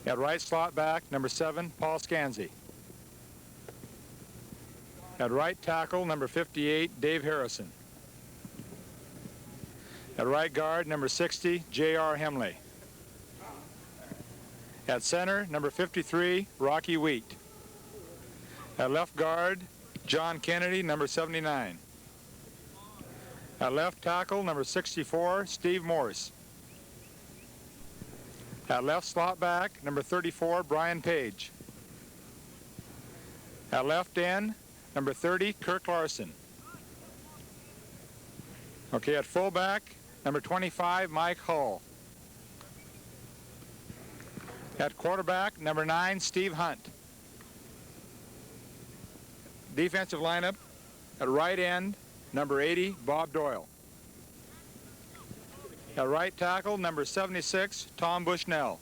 At right slot back, number 7, Paul Scansey. At right tackle, number 58, Dave Harrison. At right guard, number 60, J.R. Hemley. At center, number 53, Rocky Wheat. At left guard, John Kennedy, number 79. At left tackle, number 64, Steve Morse. At left slot back, number 34, Brian Page. At left end, number 30, Kirk Larson. Okay, at fullback, number 25, Mike Hull. At quarterback, number 9, Steve Hunt. Defensive lineup, at right end, number 80, Bob Doyle. At right tackle, number 76, Tom Bushnell.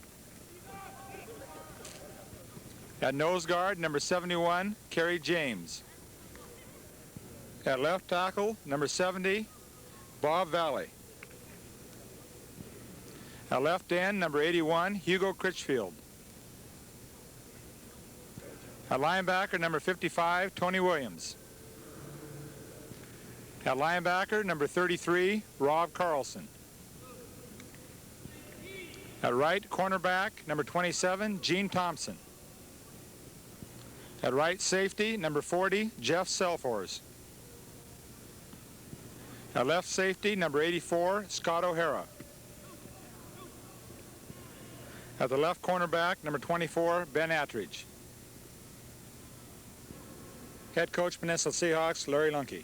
At nose guard, number 71, Kerry James. At left tackle, number 70, Bob Valley. At left end, number 81, Hugo Critchfield. At linebacker, number 55, Tony Williams. At linebacker, number 33, Rob Carlson. At right cornerback, number 27, Gene Thompson. At right safety, number 40, Jeff Selfors. At left safety, number 84, Scott O'Hara. At the left cornerback, number 24, Ben Attridge. Head coach, Peninsula Seahawks, Larry Lunke.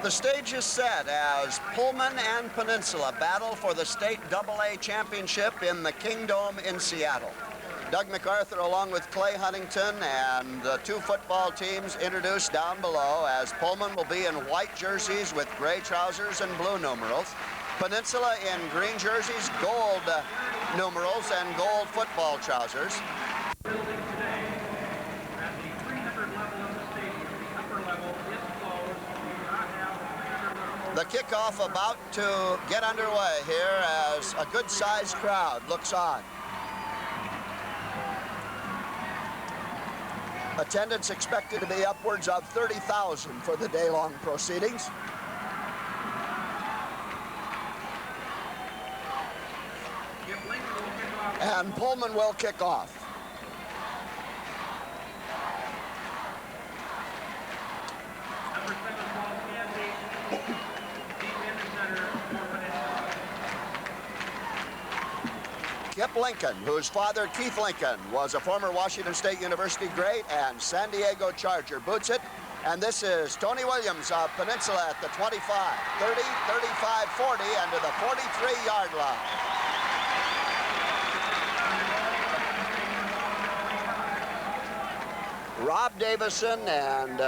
The stage is set as Pullman and Peninsula battle for the state AA championship in the Kingdome in Seattle. Doug MacArthur along with Clay Huntington and the two football teams introduced down below, as Pullman will be in white jerseys with gray trousers and blue numerals. Peninsula in green jerseys, gold numerals, and gold football trousers. The kickoff about to get underway here as a good-sized crowd looks on. Attendance expected to be upwards of 30,000 for the day-long proceedings. And Pullman will kick off. Kip Lincoln, whose father, Keith Lincoln, was a former Washington State University great and San Diego Charger, boots it. And this is Tony Williams of Peninsula at the 25, 30, 35, 40, and to the 43-yard line. Rob Davison and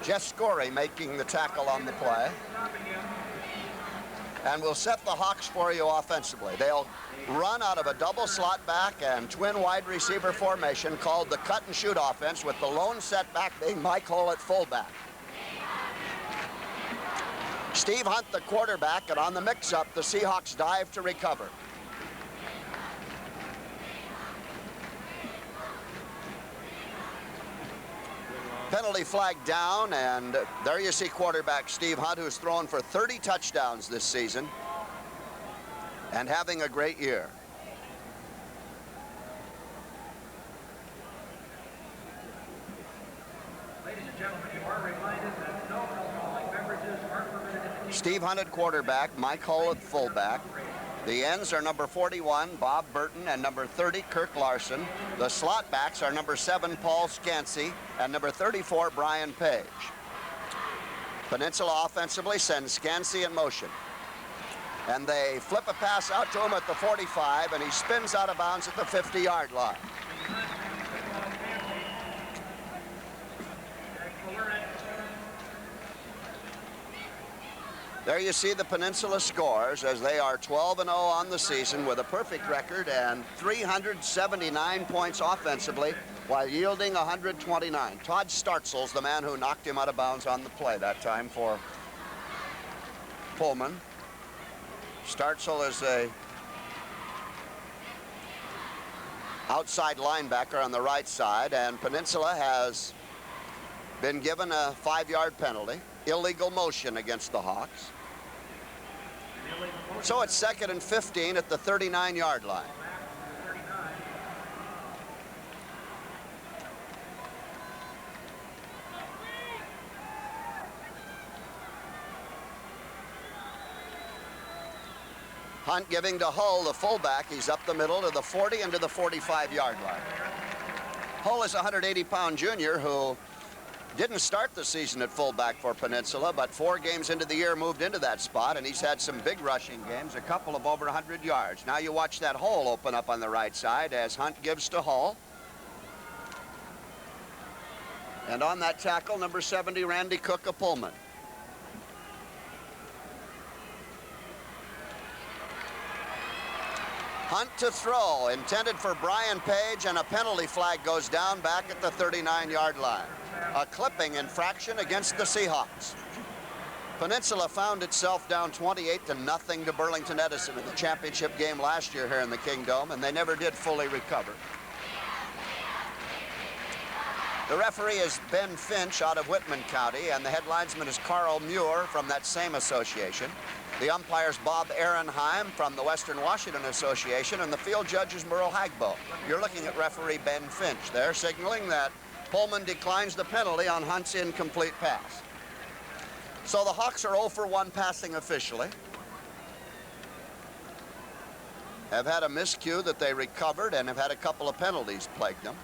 Jeff Scorey making the tackle on the play. And we'll set the Hawks for you offensively. They'll run out of a double slot back and twin wide receiver formation called the cut and shoot offense, with the lone setback being Mike Hull at fullback. Steve Hunt the quarterback, and on the mix-up, the Seahawks dive to recover. Penalty flag down, and there you see quarterback Steve Hunt, who's thrown for 30 touchdowns this season and having a great year. Ladies and gentlemen, you are reminded that no alcoholic beverages are permitted in the... Steve Hunt at quarterback, Mike Hull at fullback. The ends are number 41, Bob Burton, and number 30, Kirk Larson. The slot backs are number 7, Paul Scansey, and number 34, Brian Page. Peninsula offensively sends Scansey in motion. And they flip a pass out to him at the 45, and he spins out of bounds at the 50-yard line. There you see the Peninsula scores, as they are 12-0 on the season with a perfect record and 379 points offensively while yielding 129. Todd Startzel's the man who knocked him out of bounds on the play that time for Pullman. Startzel is a outside linebacker on the right side, and Peninsula has been given a 5-yard penalty, illegal motion against the Hawks. So it's 2nd and 15 at the 39-yard line. Hunt giving to Hull, the fullback. He's up the middle to the 40 and to the 45-yard line. Hull is a 180-pound junior who didn't start the season at fullback for Peninsula, but 4 games into the year moved into that spot, and he's had some big rushing games, a couple of over 100 yards. Now you watch that hole open up on the right side as Hunt gives to Hull. And on that tackle, number 70, Randy Cook of Pullman. Hunt to throw, intended for Brian Page, and a penalty flag goes down back at the 39-yard line. A clipping infraction against the Seahawks. Peninsula found itself down 28-0 to Burlington Edison in the championship game last year here in the Kingdome, and they never did fully recover. The referee is Ben Finch out of Whitman County, and the head linesman is Carl Muir from that same association. The umpire's Bob Ehrenheim from the Western Washington Association, and the field judge is Merle Hagbo. You're looking at referee Ben Finch there, signaling that Pullman declines the penalty on Hunt's incomplete pass. So the Hawks are 0 for 1 passing officially. Have had a miscue that they recovered and have had a couple of penalties plague them.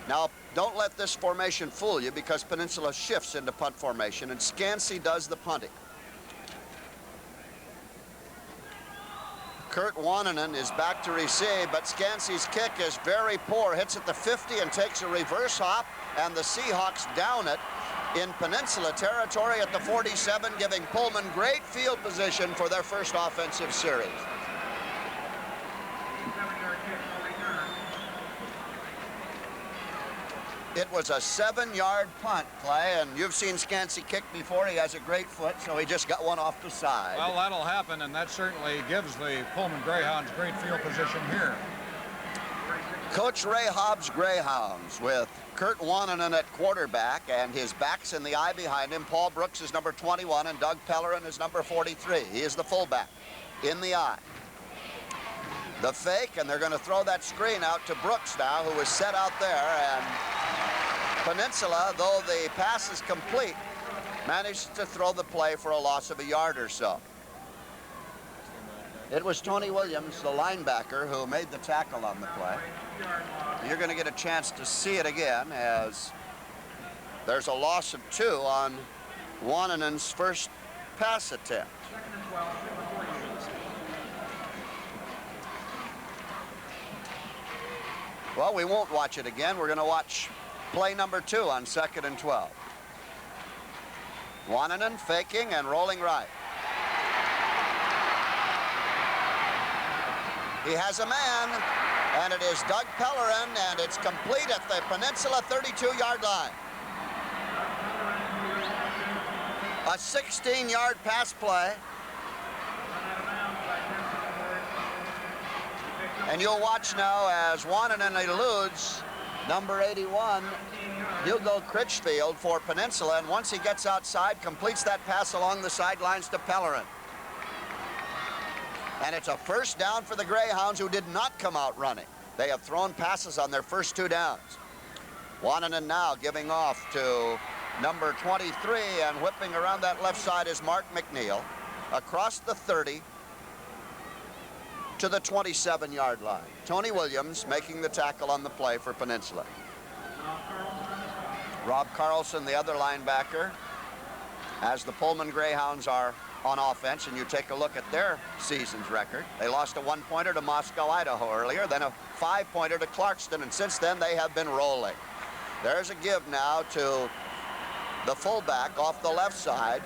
Now, don't let this formation fool you, because Peninsula shifts into punt formation, and Scansey does the punting. Kurt Wananen is back to receive, but Scansey's kick is very poor. Hits at the 50 and takes a reverse hop, and the Seahawks down it in Peninsula territory at the 47, giving Pullman great field position for their first offensive series. It was a 7-yard punt, Clay, and you've seen Scansey kick before. He has a great foot, so he just got one off the side. Well, that'll happen, and that certainly gives the Pullman Greyhounds great field position here. Coach Ray Hobbs' Greyhounds with Kurt Wananen at quarterback, and his backs in the eye behind him. Paul Brooks is number 21, and Doug Pellerin is number 43. He is the fullback in the eye. The fake, and they're going to throw that screen out to Brooks now, who is set out there, and Peninsula, though the pass is complete, managed to throw the play for a loss of a yard or so. It was Tony Williams, the linebacker, who made the tackle on the play. You're going to get a chance to see it again, as there's a loss of 2 on Wananen's first pass attempt. Well, we won't watch it again. We're going to watch play number 2 on 2nd and 12. Wananen faking and rolling right. He has a man, and it is Doug Pellerin, and it's complete at the Peninsula 32-yard line. A 16-yard pass play. And you'll watch now as Wananen eludes number 81, Hugo Critchfield for Peninsula, and once he gets outside, completes that pass along the sidelines to Pellerin. And it's a first down for the Greyhounds, who did not come out running. They have thrown passes on their first 2 downs. Wananen now giving off to number 23, and whipping around that left side is Mark McNeil across the 30 to the 27-yard line. Tony Williams making the tackle on the play for Peninsula. Rob Carlson, the other linebacker, as the Pullman Greyhounds are on offense, and you take a look at their season's record. They lost a 1-pointer to Moscow, Idaho earlier, then a 5-pointer to Clarkston, and since then they have been rolling. There's a give now to the fullback off the left side,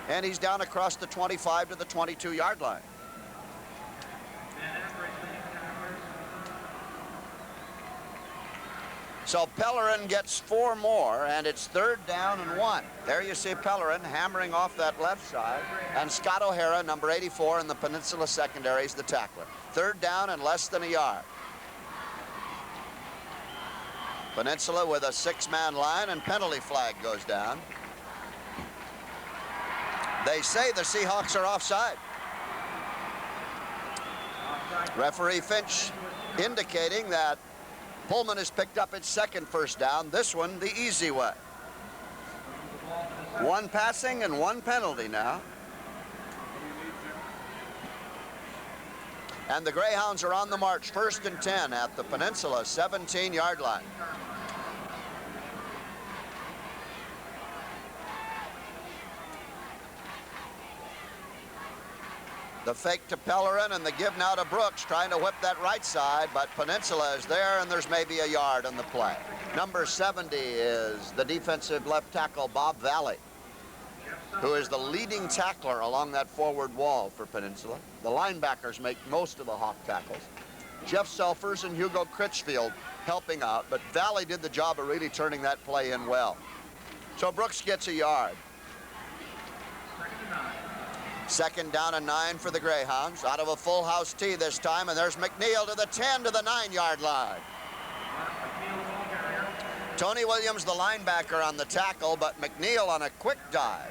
and he's down across the 25 to the 22-yard line. So Pellerin gets 4 more, and it's 3rd down and 1. There you see Pellerin hammering off that left side, and Scott O'Hara, number 84 in the Peninsula secondary, is the tackler. 3rd down and less than a yard. Peninsula with a 6-man line, and penalty flag goes down. They say the Seahawks are offside. Referee Finch indicating that Pullman has picked up its 2nd first down, this one the easy way. 1 passing and 1 penalty now. And the Greyhounds are on the march, 1st and 10 at the Peninsula 17-yard line. The fake to Pellerin and the give now to Brooks, trying to whip that right side, but Peninsula is there, and there's maybe a yard on the play. Number 70 is the defensive left tackle, Bob Valley, who is the leading tackler along that forward wall for Peninsula. The linebackers make most of the Hawk tackles. Jeff Selfers and Hugo Critchfield helping out, but Valley did the job of really turning that play in well. So Brooks gets a yard. 2nd down and 9 for the Greyhounds. Out of a full house tee this time, and there's McNeil to the 10 to the 9-yard line. Tony Williams, the linebacker, on the tackle, but McNeil on a quick dive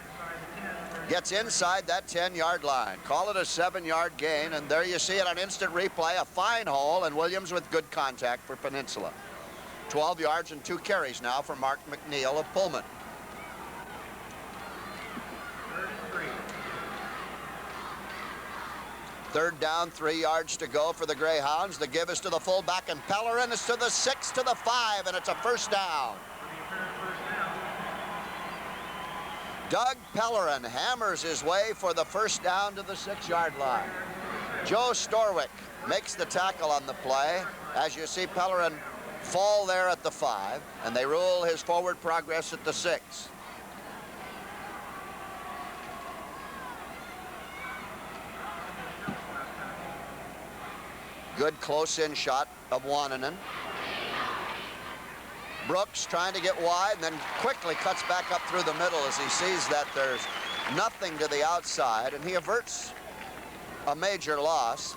gets inside that 10-yard line. Call it a 7-yard gain, and there you see it on instant replay, a fine hole, and Williams with good contact for Peninsula. 12 yards and 2 carries now for Mark McNeil of Pullman. 3rd down, 3 yards to go for the Greyhounds. The give is to the fullback, and Pellerin is to the 6, to the 5, and it's a 1st down. Doug Pellerin hammers his way for the 1st down to the 6-yard line. Joe Storwick makes the tackle on the play. As you see Pellerin fall there at the 5, and they rule his forward progress at the 6. Good close-in shot of Wananen. Brooks trying to get wide, and then quickly cuts back up through the middle as he sees that there's nothing to the outside, and he averts a major loss.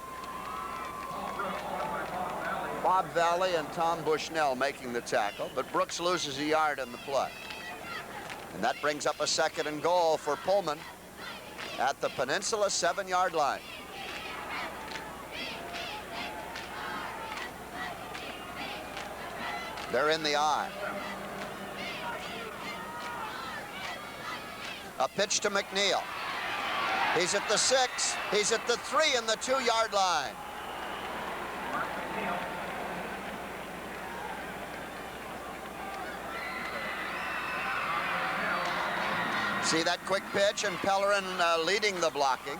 Bob Valley and Tom Bushnell making the tackle, but Brooks loses a yard in the play. And that brings up a 2nd and goal for Pullman at the Peninsula 7-yard line. They're in the eye. A pitch to McNeil. He's at the 6. He's at the 3 and the 2-yard line. See that quick pitch, and Pellerin leading the blocking.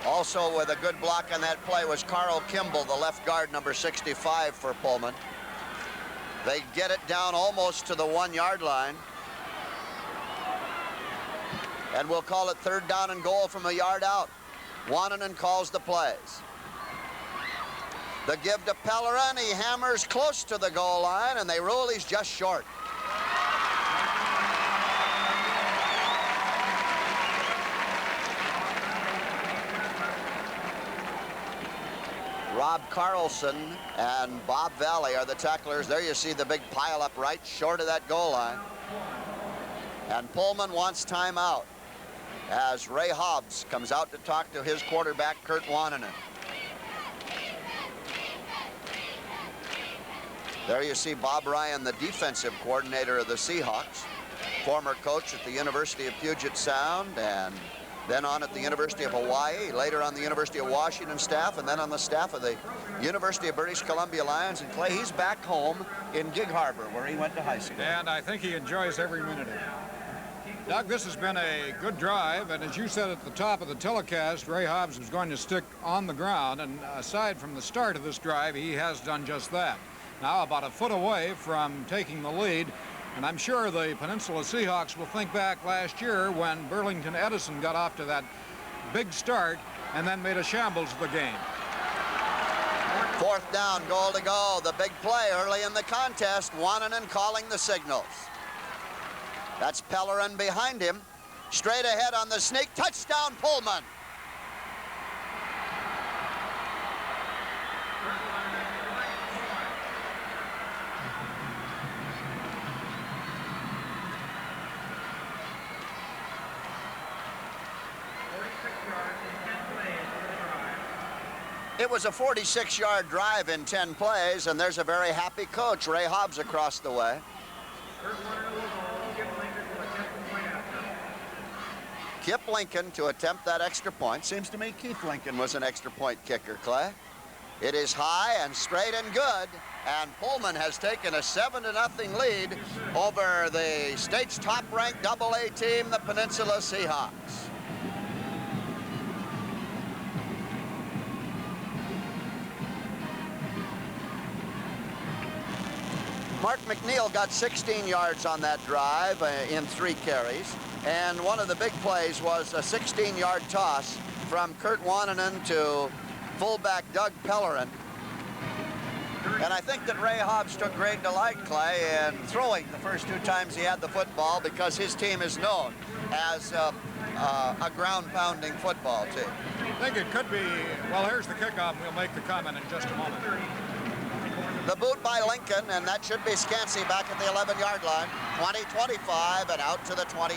Also with a good block on that play was Carl Kimball, the left guard, number 65 for Pullman. They get it down almost to the 1-yard line. And we'll call it 3rd down and goal from a yard out. Wananen calls the plays. The give to Pellerin, he hammers close to the goal line, and they rule he's just short. Rob Carlson and Bob Valley are the tacklers. There you see the big pile up right short of that goal line. And Pullman wants timeout as Ray Hobbs comes out to talk to his quarterback, Kurt Wananen. There you see Bob Ryan, the defensive coordinator of the Seahawks, former coach at the University of Puget Sound, and then on at the University of Hawaii, later on the University of Washington staff, and then on the staff of the University of British Columbia Lions. And Clay, he's back home in Gig Harbor, where he went to high school. And I think he enjoys every minute of it. Doug, this has been a good drive, and as you said at the top of the telecast, Ray Hobbs was going to stick on the ground, and aside from the start of this drive, he has done just that. Now about a foot away from taking the lead, and I'm sure the Peninsula Seahawks will think back last year when Burlington Edison got off to that big start and then made a shambles of the game. 4th down, goal to go. The big play early in the contest. Wannanen calling the signals. That's Pellerin behind him. Straight ahead on the sneak. Touchdown, Pullman. It was a 46-yard drive in 10 plays, and there's a very happy coach, Ray Hobbs, across the way. Kip Lincoln to attempt that extra point. Seems to me Keith Lincoln was an extra point kicker, Clay. It is high and straight and good, and Pullman has taken a 7-0 lead over the state's top-ranked AA team, the Peninsula Seahawks. Mark McNeil got 16 yards on that drive in 3 carries. And one of the big plays was a 16-yard toss from Kurt Wannanen to fullback Doug Pellerin. And I think that Ray Hobbs took great delight, Clay, in throwing the first 2 times he had the football, because his team is known as a ground-pounding football team. I think it could be, well, here's the kickoff. We'll make the comment in just a moment. The boot by Lincoln, and that should be Scansey back at the 11-yard line. 20-25 and out to the 28.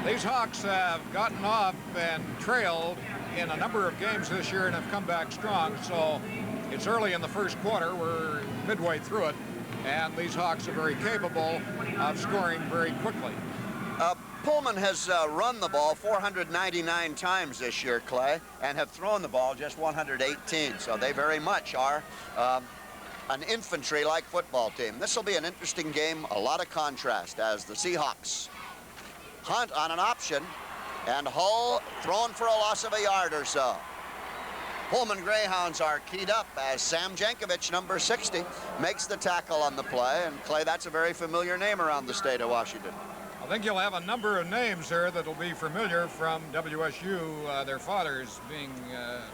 These Hawks have gotten off and trailed in a number of games this year and have come back strong. So it's early in the first quarter. We're midway through it, and these Hawks are very capable of scoring very quickly. Pullman has run the ball 499 times this year, Clay, and have thrown the ball just 118. So they very much are an infantry-like football team. This will be an interesting game, a lot of contrast, as the Seahawks hunt on an option, and Hull thrown for a loss of a yard or so. Pullman Greyhounds are keyed up as Sam Jankovic, number 60, makes the tackle on the play. And Clay, that's a very familiar name around the state of Washington. I think you'll have a number of names there that'll be familiar from WSU, their fathers being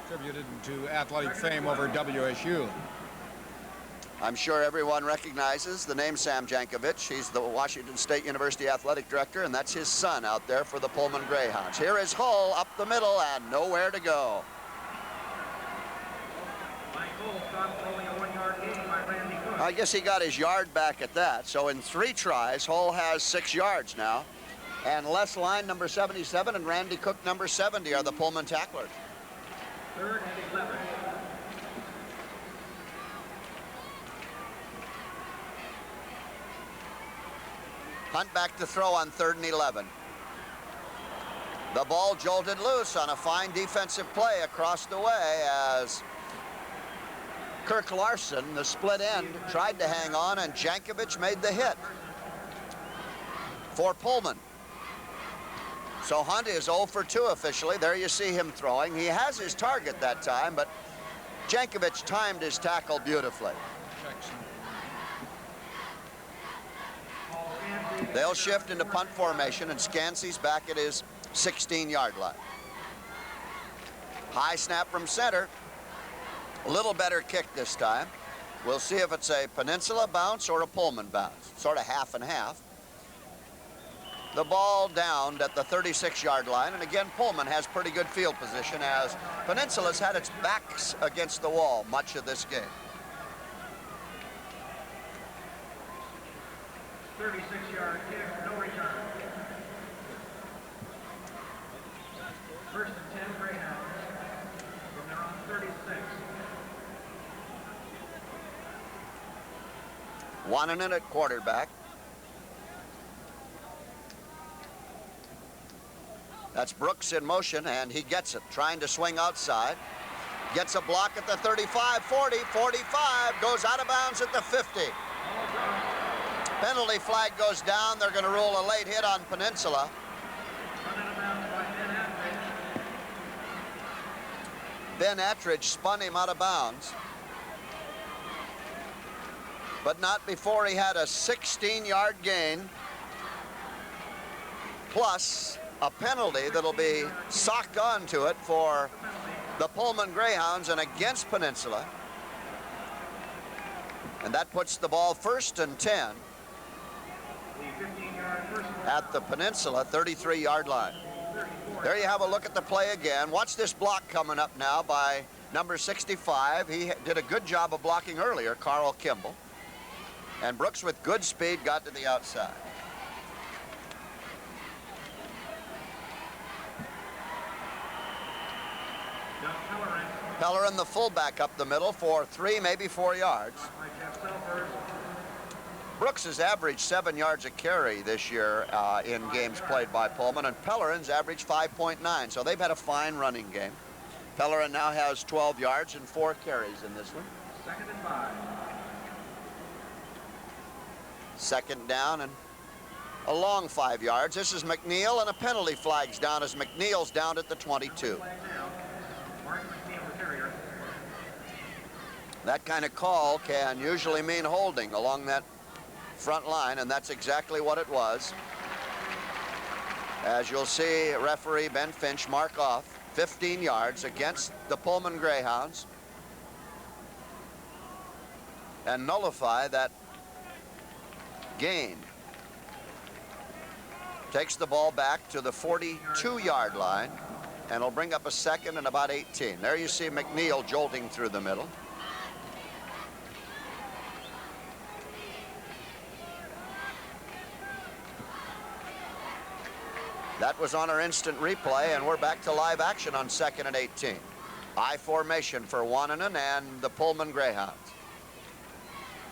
attributed to athletic fame over WSU. I'm sure everyone recognizes the name Sam Jankovic. He's the Washington State University athletic director, and that's his son out there for the Pullman Greyhounds. Here is Hull up the middle and nowhere to go. I guess he got his yard back at that. So in 3 tries, Hull has 6 yards now. And Les Line, number 77, and Randy Cook, number 70, are the Pullman tacklers. 3rd and 11. Hunt back to throw on 3rd and 11. The ball jolted loose on a fine defensive play across the way as Kirk Larson, the split end, tried to hang on, and Jankovic made the hit for Pullman. So Hunt is 0 for 2 officially. There you see him throwing. He has his target that time, but Jankovic timed his tackle beautifully. They'll shift into punt formation, and Scansey's back at his 16-yard line. High snap from center. A little better kick this time. We'll see if it's a Peninsula bounce or a Pullman bounce. Sort of half and half. The ball downed at the 36-yard line, and again, Pullman has pretty good field position as Peninsula's had its backs against the wall much of this game. 36-yard kick, no return. 1st and 10 Greyhounds from their own 36. Wannanen at quarterback. That's Brooks in motion, and he gets it, trying to swing outside. Gets a block at the 35, 40, 45, goes out of bounds at the 50. Penalty flag goes down. They're going to rule a late hit on Peninsula. Ben Attridge spun him out of bounds, but not before he had a 16-yard gain, plus a penalty that'll be socked onto it for the Pullman Greyhounds and against Peninsula. And that puts the ball 1st and 10 at the Peninsula 33-yard line. There you have a look at the play again. Watch this block coming up now by number 65. He did a good job of blocking earlier, Carl Kimball. And Brooks, with good speed, got to the outside. Pellerin, the fullback, up the middle for 3, maybe 4 yards. Brooks has averaged 7 yards a carry this year in games played by Pullman, and Pellerin's averaged 5.9, so they've had a fine running game. Pellerin now has 12 yards and 4 carries in this one. 2nd and 5. 2nd down and a long 5 yards. This is McNeil, and a penalty flag's down as McNeil's down at the 22. That kind of call can usually mean holding along that front line, and that's exactly what it was. As you'll see, referee Ben Finch mark off 15 yards against the Pullman Greyhounds and nullify that gain. Takes the ball back to the 42-yard line, and will bring up a 2nd and about 18. There you see McNeil jolting through the middle. That was on our instant replay, and we're back to live action on 2nd and 18. I formation for Wannanen and the Pullman Greyhounds.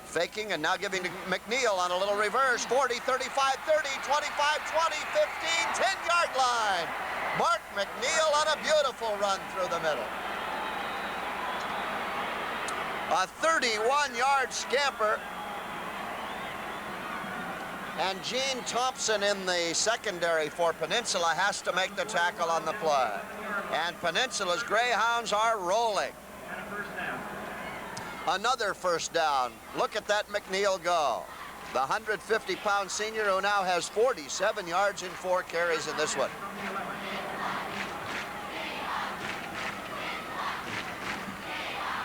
Faking and now giving to McNeil on a little reverse. 40, 35, 30, 25, 20, 15, 10-yard line. Mark McNeil on a beautiful run through the middle. A 31-yard scamper. And Gene Thompson in the secondary for Peninsula has to make the tackle on the play. And Peninsula's Greyhounds are rolling. Another 1st down. Look at that McNeil go. The 150-pound senior who now has 47 yards and 4 carries in this one.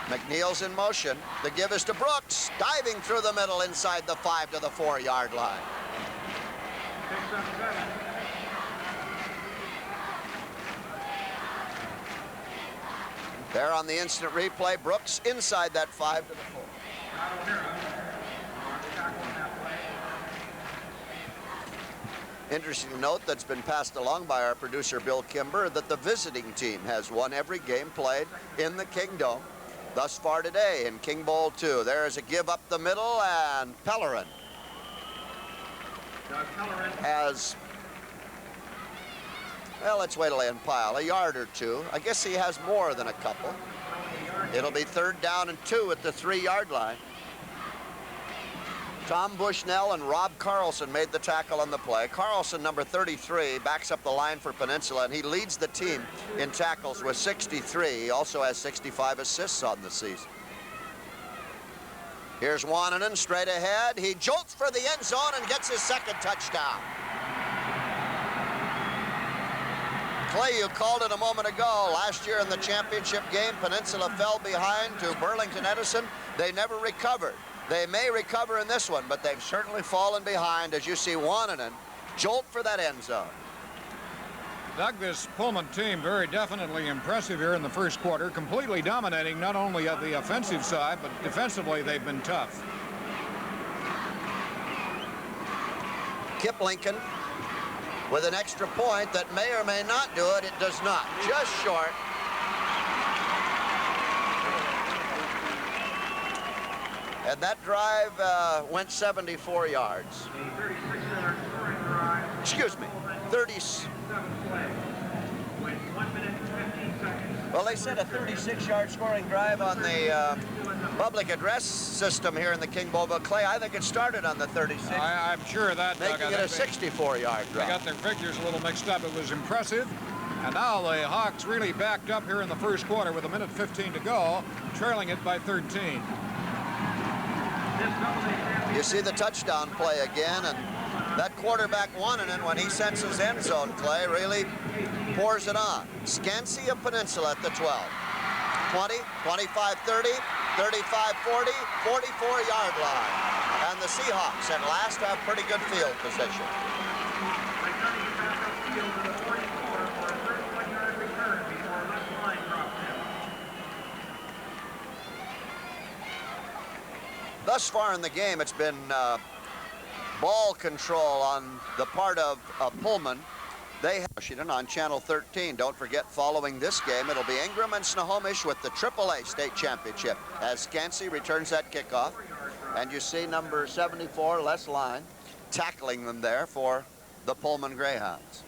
McNeil's in motion. The give is to Brooks, diving through the middle inside the 5 to the 4-yard line. There on the instant replay, Brooks inside that 5 to the 4. Interesting note that's been passed along by our producer Bill Kimber that the visiting team has won every game played in the Kingdom thus far today in King Bowl 2. There is a give up the middle, and Pellerin has, well, let's wait till they unpile, a yard or 2. I guess he has more than a couple. It'll be 3rd down and 2 at the 3-yard line. Tom Bushnell and Rob Carlson made the tackle on the play. Carlson, number 33, backs up the line for Peninsula, and he leads the team in tackles with 63. He also has 65 assists on the season. Here's Wannanen straight ahead. He jolts for the end zone and gets his 2nd touchdown. Clay, you called it a moment ago. Last year in the championship game, Peninsula fell behind to Burlington Edison. They never recovered. They may recover in this one, but they've certainly fallen behind as you see Wannanen jolt for that end zone. Doug, this Pullman team very definitely impressive here in the 1st quarter, completely dominating not only at the offensive side, but defensively they've been tough. Kip Lincoln with an extra point that may or may not do it. It does not. Just short. And that drive went 74 yards. Excuse me, 30. Well, they said a 36-yard scoring drive on the public address system here in the King Bowl. But Clay, I think it started on the 36. I'm sure of that, Doug. Making it a 64-yard drive. They got their figures a little mixed up. It was impressive. And now the Hawks really backed up here in the 1st quarter with 1:15 to go, trailing it by 13. You see the touchdown play again, and that quarterback Wannanen, when he senses end zone, Clay, really pours it on. Scansey of Peninsula at the 12. 20, 25, 30, 35-40, 44-yard line. And the Seahawks at last have pretty good field position. Returning the pass upfield to the 44 for a 31-yard return before left line drops him. Thus far in the game, it's been ball control on the part of Pullman. They have Washington on Channel 13. Don't forget, following this game, it'll be Ingram and Snohomish with the AAA state championship as Scansey returns that kickoff. And you see number 74, Les Line, tackling them there for the Pullman Greyhounds.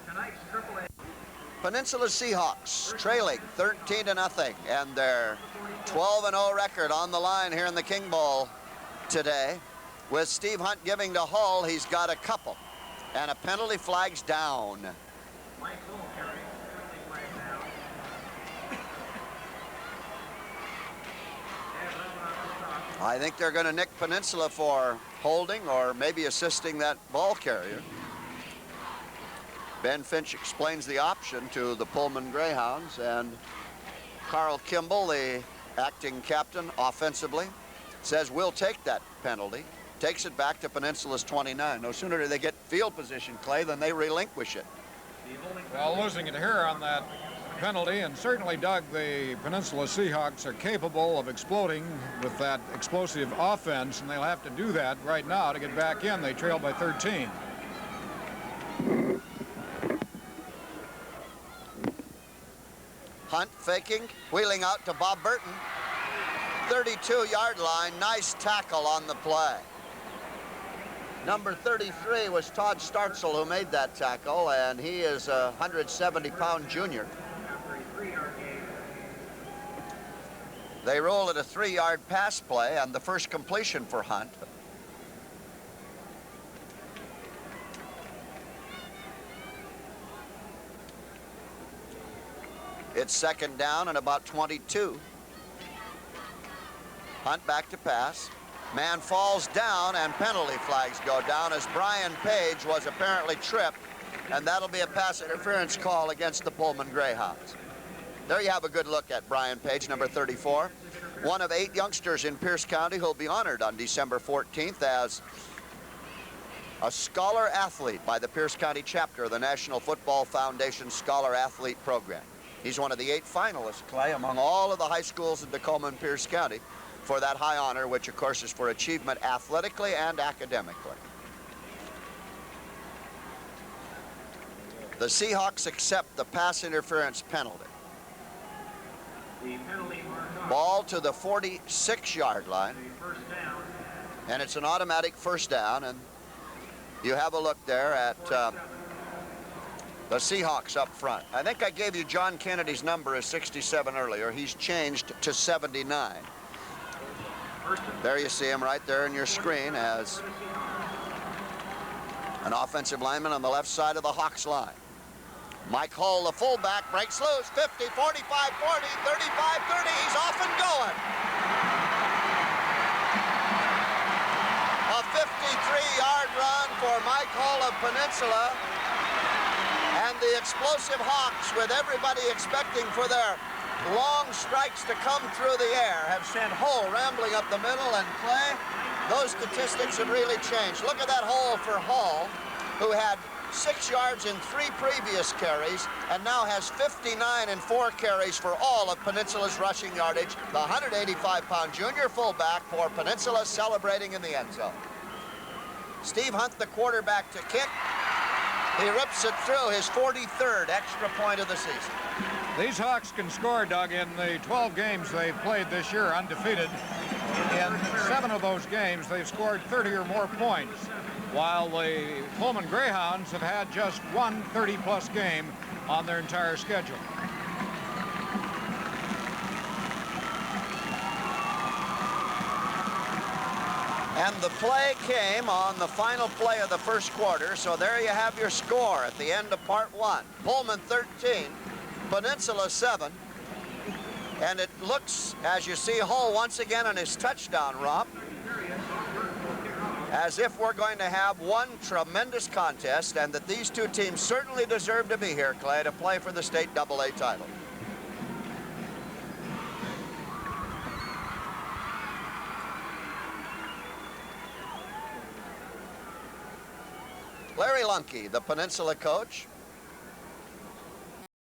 Tonight's AAA. Peninsula Seahawks trailing 13-0, and their 12-0 record on the line here in the King Bowl today. With Steve Hunt giving to Hull, he's got a couple. And a penalty flag's down. Mike Hull carrying penalty flag down. I think they're going to nick Peninsula for holding or maybe assisting that ball carrier. Ben Finch explains the option to the Pullman Greyhounds, and Carl Kimball, the acting captain offensively, says we'll take that penalty. Takes it back to Peninsula's 29. No sooner do they get field position, Clay, than they relinquish it. Well, losing it here on that penalty, and certainly, Doug, the Peninsula Seahawks are capable of exploding with that explosive offense, and they'll have to do that right now to get back in. They trail by 13. Hunt faking, wheeling out to Bob Burton. 32-yard line, nice tackle on the play. Number 33 was Todd Startzel who made that tackle, and he is a 170-pound junior. They roll it a 3-yard pass play, and the first completion for Hunt. It's second down and about 22. Hunt back to pass. Man falls down, and penalty flags go down as Brian Page was apparently tripped, and that'll be a pass interference call against the Pullman Greyhounds. There you have a good look at Brian Page, number 34, one of 8 youngsters in Pierce County who'll be honored on December 14th as a scholar athlete by the Pierce County chapter of the National Football Foundation Scholar Athlete Program. He's one of the 8 finalists, Clay, among all of the high schools in Tacoma and Pierce County, for that high honor, which of course is for achievement athletically and academically. The Seahawks accept the pass interference penalty. The penalty marked off. Ball to the 46-yard line. The first down. And it's an automatic first down, and you have a look there at the Seahawks up front. I think I gave you John Kennedy's number as 67 earlier. He's changed to 79. There you see him right there in your screen as an offensive lineman on the left side of the Hawks line. Mike Hull, the fullback, breaks loose. 50, 45, 40, 35, 30. He's off and going. A 53-yard run for Mike Hull of Peninsula. And the explosive Hawks, with everybody expecting for their long strikes to come through the air, have sent Hull rambling up the middle, and Clay, those statistics have really changed. Look at that hole for Hull, who had 6 yards in 3 previous carries, and now has 59 in 4 carries for all of Peninsula's rushing yardage. The 185-pound junior fullback for Peninsula celebrating in the end zone. Steve Hunt, the quarterback, to kick. He rips it through, his 43rd extra point of the season. These Hawks can score, Doug, in the 12 games they've played this year undefeated. In 7 of those games, they've scored 30 or more points, while the Pullman Greyhounds have had just one 30-plus game on their entire schedule. And the play came on the final play of the first quarter, so there you have your score at the end of part 1. Pullman 13, Peninsula 7, and it looks, as you see Hull once again on his touchdown romp, as if we're going to have one tremendous contest, and that these two teams certainly deserve to be here, Clay, to play for the state AA title. Larry Lunke, the Peninsula coach,